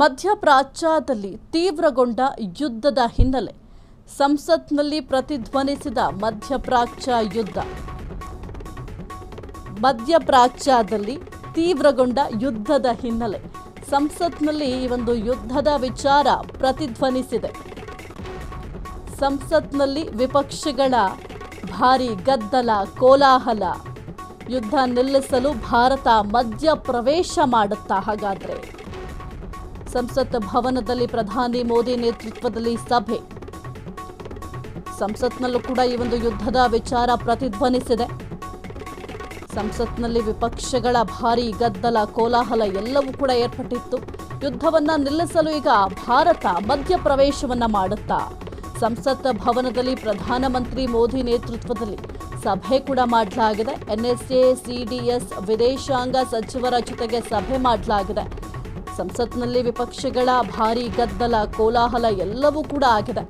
ಮಧ್ಯಪ್ರಾಚ್ಯದಲ್ಲಿ ತೀವ್ರಗೊಂಡ ಯುದ್ಧದ ಹಿನ್ನೆಲೆ ಸಂಸತ್ನಲ್ಲಿ ಪ್ರತಿಧ್ವನಿಸಿದ ಮಧ್ಯಪ್ರಾಚ್ಯ ಯುದ್ಧ. ಮಧ್ಯಪ್ರಾಚ್ಯದಲ್ಲಿ ತೀವ್ರಗೊಂಡ ಯುದ್ಧದ ಹಿನ್ನೆಲೆ ಸಂಸತ್ನಲ್ಲಿ ಈ ಒಂದು ಯುದ್ಧದ ವಿಚಾರ ಪ್ರತಿಧ್ವನಿಸಿದೆ. ಸಂಸತ್ನಲ್ಲಿ ವಿಪಕ್ಷಗಳ ಭಾರಿ ಗದ್ದಲ, ಕೋಲಾಹಲ. ಯುದ್ಧ ನಿಲ್ಲಿಸಲು ಭಾರತ ಮಧ್ಯಪ್ರವೇಶ ಮಾಡುತ್ತಾ? ಹಾಗಾದ್ರೆ ಸಂಸತ್ ಭವನದಲ್ಲಿ ಪ್ರಧಾನಿ ಮೋದಿ ನೇತೃತ್ವದಲ್ಲಿ ಸಭೆ. ಸಂಸತ್ನಲ್ಲೂ ಕೂಡ ಈ ಒಂದು ಯುದ್ಧದ ವಿಚಾರ ಪ್ರತಿಧ್ವನಿಸಿದೆ. ಸಂಸತ್ನಲ್ಲಿ ವಿಪಕ್ಷಗಳ ಭಾರಿ ಗದ್ದಲ, ಕೋಲಾಹಲ ಎಲ್ಲವೂ ಕೂಡ ಏರ್ಪಟ್ಟಿತ್ತು. ಯುದ್ಧವನ್ನ ನಿಲ್ಲಿಸಲು ಈಗ ಭಾರತ ಮಧ್ಯಪ್ರವೇಶವನ್ನ ಮಾಡುತ್ತಾ? ಸಂಸತ್ ಭವನದಲ್ಲಿ ಪ್ರಧಾನಮಂತ್ರಿ ಮೋದಿ ನೇತೃತ್ವದಲ್ಲಿ ಸಭೆ ಕೂಡ ಮಾಡಲಾಗಿದೆ. NSA, CDS ವಿದೇಶಾಂಗ ಸಚಿವರ ಜೊತೆಗೆ ಸಭೆ ಮಾಡಲಾಗಿದೆ. ಸಂಸತ್ನಲ್ಲಿ ವಿಪಕ್ಷಗಳ ಭಾರಿ ಗದ್ದಲ, ಕೋಲಾಹಲ ಎಲ್ಲವೂ ಕೂಡ ಆಗಿದೆ.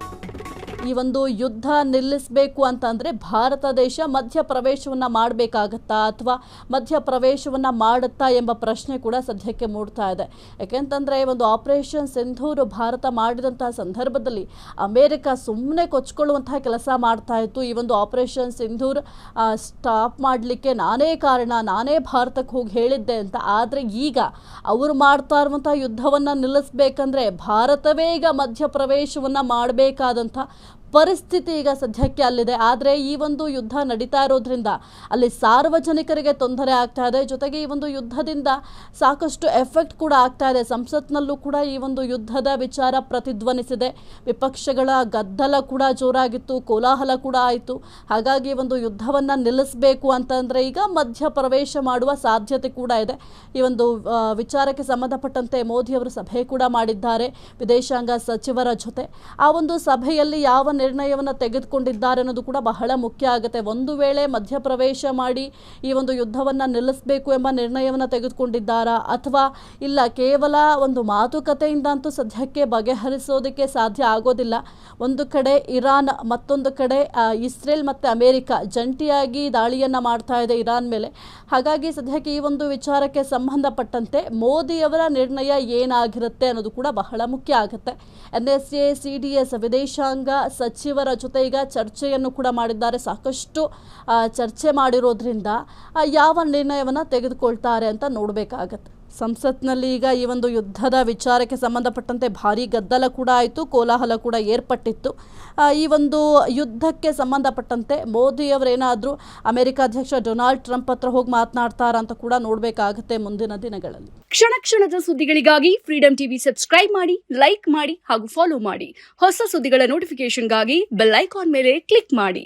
ಈ ಒಂದು ಯುದ್ಧ ನಿಲ್ಲಿಸಬೇಕು ಅಂತಂದರೆ ಭಾರತ ದೇಶ ಮಧ್ಯಪ್ರವೇಶವನ್ನು ಮಾಡಬೇಕಾಗತ್ತಾ ಅಥವಾ ಮಧ್ಯಪ್ರವೇಶವನ್ನು ಮಾಡುತ್ತಾ ಎಂಬ ಪ್ರಶ್ನೆ ಕೂಡ ಸದ್ಯಕ್ಕೆ ಮೂಡ್ತಾ ಇದೆ. ಯಾಕೆಂತಂದರೆ ಒಂದು ಆಪರೇಷನ್ ಸಿಂಧೂರ್ ಭಾರತ ಮಾಡಿದಂತಹ ಸಂದರ್ಭದಲ್ಲಿ ಅಮೇರಿಕ ಸುಮ್ಮನೆ ಕೊಚ್ಕೊಳ್ಳುವಂತಹ ಕೆಲಸ ಮಾಡ್ತಾ ಇತ್ತು. ಈ ಒಂದು ಆಪರೇಷನ್ ಸಿಂಧೂರ್ ಸ್ಟಾಪ್ ಮಾಡಲಿಕ್ಕೆ ನಾನೇ ಕಾರಣ, ನಾನೇ ಭಾರತಕ್ಕೆ ಹೋಗಿ ಹೇಳಿದ್ದೆ ಅಂತ. ಆದರೆ ಈಗ ಅವರು ಮಾಡ್ತಾ ಇರುವಂತಹ ಯುದ್ಧವನ್ನು ನಿಲ್ಲಿಸಬೇಕಂದ್ರೆ ಭಾರತವೇ ಈಗ ಮಧ್ಯಪ್ರವೇಶವನ್ನು ಮಾಡಬೇಕಾದಂಥ ಪರಿಸ್ಥಿತಿ ಈಗ ಸದ್ಯಕ್ಕೆ ಅಲ್ಲಿದೆ. ಆದರೆ ಈ ಒಂದು ಯುದ್ಧ ನಡೀತಾ ಇರೋದ್ರಿಂದ ಅಲ್ಲಿ ಸಾರ್ವಜನಿಕರಿಗೆ ತೊಂದರೆ ಆಗ್ತಾ ಇದೆ. ಜೊತೆಗೆ ಈ ಒಂದು ಯುದ್ಧದಿಂದ ಸಾಕಷ್ಟು ಎಫೆಕ್ಟ್ ಕೂಡ ಆಗ್ತಾ ಇದೆ. ಸಂಸತ್ನಲ್ಲೂ ಕೂಡ ಈ ಒಂದು ಯುದ್ಧದ ವಿಚಾರ ಪ್ರತಿಧ್ವನಿಸಿದೆ. ವಿಪಕ್ಷಗಳ ಗದ್ದಲ ಕೂಡ ಜೋರಾಗಿತ್ತು, ಕೋಲಾಹಲ ಕೂಡ ಆಯಿತು. ಹಾಗಾಗಿ ಒಂದು ಯುದ್ಧವನ್ನು ನಿಲ್ಲಿಸಬೇಕು ಅಂತಂದರೆ ಈಗ ಮಧ್ಯಪ್ರವೇಶ ಮಾಡುವ ಸಾಧ್ಯತೆ ಕೂಡ ಇದೆ. ಈ ಒಂದು ವಿಚಾರಕ್ಕೆ ಸಂಬಂಧಪಟ್ಟಂತೆ ಮೋದಿ ಅವರು ಸಭೆ ಕೂಡ ಮಾಡಿದ್ದಾರೆ ವಿದೇಶಾಂಗ ಸಚಿವರ ಜೊತೆ. ಆ ಒಂದು ಸಭೆಯಲ್ಲಿ ಯಾವ ನಿರ್ಣಯವನ್ನು ತೆಗೆದುಕೊಂಡಿದ್ದಾರೆ ಅನ್ನೋದು ಕೂಡ ಬಹಳ ಮುಖ್ಯ ಆಗುತ್ತೆ. ಒಂದು ವೇಳೆ ಮಧ್ಯಪ್ರವೇಶ ಮಾಡಿ ಈ ಒಂದು ಯುದ್ಧವನ್ನು ನಿಲ್ಲಿಸಬೇಕು ಎಂಬ ನಿರ್ಣಯವನ್ನು ತೆಗೆದುಕೊಂಡಿದ್ದಾರಾ ಅಥವಾ ಇಲ್ಲ ಕೇವಲ ಒಂದು ಮಾತುಕತೆಯಿಂದ ಅಂತೂ ಸದ್ಯಕ್ಕೆ ಬಗೆಹರಿಸೋದಕ್ಕೆ ಸಾಧ್ಯ ಆಗೋದಿಲ್ಲ. ಒಂದು ಕಡೆ ಇರಾನ್, ಮತ್ತೊಂದು ಕಡೆ ಇಸ್ರೇಲ್ ಮತ್ತು ಅಮೆರಿಕ ಜಂಟಿಯಾಗಿ ದಾಳಿಯನ್ನು ಮಾಡ್ತಾ ಇದೆ ಇರಾನ್ ಮೇಲೆ. ಹಾಗಾಗಿ ಸದ್ಯಕ್ಕೆ ಈ ಒಂದು ವಿಚಾರಕ್ಕೆ ಸಂಬಂಧಪಟ್ಟಂತೆ ಮೋದಿಯವರ ನಿರ್ಣಯ ಏನಾಗಿರುತ್ತೆ ಅನ್ನೋದು ಕೂಡ ಬಹಳ ಮುಖ್ಯ ಆಗುತ್ತೆ. NSA, CDS ವಿದೇಶಾಂಗ ಸಚಿವರ ಜೊತೆ ಈಗ ಚರ್ಚೆಯನ್ನು ಕೂಡ ಮಾಡಿದ್ದಾರೆ. ಸಾಕಷ್ಟು ಚರ್ಚೆ ಮಾಡಿರೋದ್ರಿಂದ ಯಾವ ನಿರ್ಣಯವನ್ನು ತೆಗೆದುಕೊಳ್ತಾರೆ ಅಂತ ನೋಡಬೇಕಾಗತ್ತೆ. ಸಂಸತ್ನಲ್ಲಿ ಈಗ ಈ ಒಂದು ಯುದ್ಧದ ವಿಚಾರಕ್ಕೆ ಸಂಬಂಧಪಟ್ಟಂತೆ ಭಾರಿ ಗದ್ದಲ ಕೂಡ ಆಯಿತು, ಕೋಲಾಹಲ ಕೂಡ ಏರ್ಪಟ್ಟಿತ್ತು. ಈ ಒಂದು ಯುದ್ಧಕ್ಕೆ ಸಂಬಂಧಪಟ್ಟಂತೆ ಮೋದಿಯವರೇನಾದರೂ ಅಮೆರಿಕ ಅಧ್ಯಕ್ಷ ಡೊನಾಲ್ಡ್ ಟ್ರಂಪ್ ಹತ್ರ ಹೋಗಿ ಮಾತನಾಡ್ತಾರ ಅಂತ ಕೂಡ ನೋಡಬೇಕಾಗುತ್ತೆ ಮುಂದಿನ ದಿನಗಳಲ್ಲಿ. ಕ್ಷಣ ಕ್ಷಣದ ಸುದ್ದಿಗಳಿಗಾಗಿ ಫ್ರೀಡಂ ಟಿವಿ ಸಬ್ಸ್ಕ್ರೈಬ್ ಮಾಡಿ, ಲೈಕ್ ಮಾಡಿ ಹಾಗೂ ಫಾಲೋ ಮಾಡಿ. ಹೊಸ ಸುದ್ದಿಗಳ ನೋಟಿಫಿಕೇಶನ್ಗಾಗಿ ಬೆಲ್ ಐಕಾನ್ ಮೇಲೆ ಕ್ಲಿಕ್ ಮಾಡಿ.